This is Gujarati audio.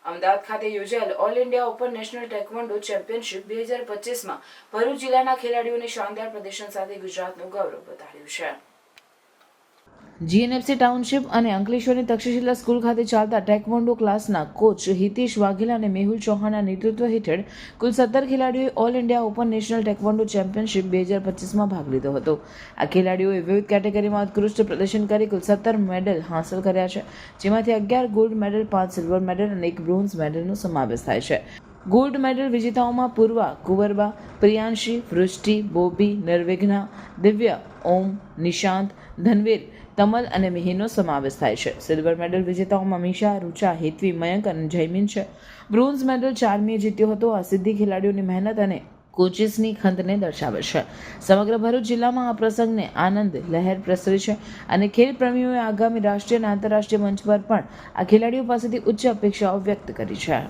અમદાવાદ ખાતે યોજાયેલ all India open national taekwondo championship 2025માં ભરૂચ જિલ્લાના ખેલાડીઓને શાનદાર પ્રદર્શન સાથે ગુજરાતનું ગૌરવ વધાર્યું છે. જીએનએફસી ટાઉનશીપ અને અંકલેશ્વરની તક્ષશિલા સ્કૂલ ખાતે ચાલતા ટેકવોન્ડો ક્લાસના કોચ હિતેશ વાઘેલા અને મેહુલ ચૌહાણના નેતૃત્વ હેઠળ કુલ 17 ખેલાડીઓએ all India open national taekwondo championship 2025માં ભાગ લીધો હતો. આ ખેલાડીઓએ વિવિધ કેટેગરીમાં ઉત્કૃષ્ટ પ્રદર્શન કરી કુલ 17 મેડલ હાંસલ કર્યા છે, જેમાંથી 11 ગોલ્ડ મેડલ, 5 સિલ્વર મેડલ અને 1 બ્રોન્ઝ મેડલનો સમાવેશ થાય છે. ગોલ્ડ મેડલ વિજેતાઓમાં પૂર્વા, કુંવરબા, પ્રિયાંશી, વૃષ્ટિ, બોબી, નિર્વિઘ્ના, દિવ્ય, ઓમ, નિશાંત, ધનવીર, તમલ અને મિહિરનો સમાવેશ થાય છે. સિલ્વર મેડલ વિજેતાઓમાં મીશા, રૂચા, હેતવી, મયંક અને જયમીન છે. બ્રોન્ઝ મેડલ ચાર્મીએ જીત્યો હતો. આ સિદ્ધિ ખેલાડીઓની મહેનત અને કોચિસની ખંતને દર્શાવે છે. સમગ્ર ભરૂચ જિલ્લામાં આ પ્રસંગને આનંદ લહેર પ્રસરી છે અને ખેલ પ્રેમીઓએ આગામી રાષ્ટ્રીય અને આંતરરાષ્ટ્રીય મંચ પર પણ આ ખેલાડીઓ પાસેથી ઉચ્ચ અપેક્ષાઓ વ્યક્ત કરી છે.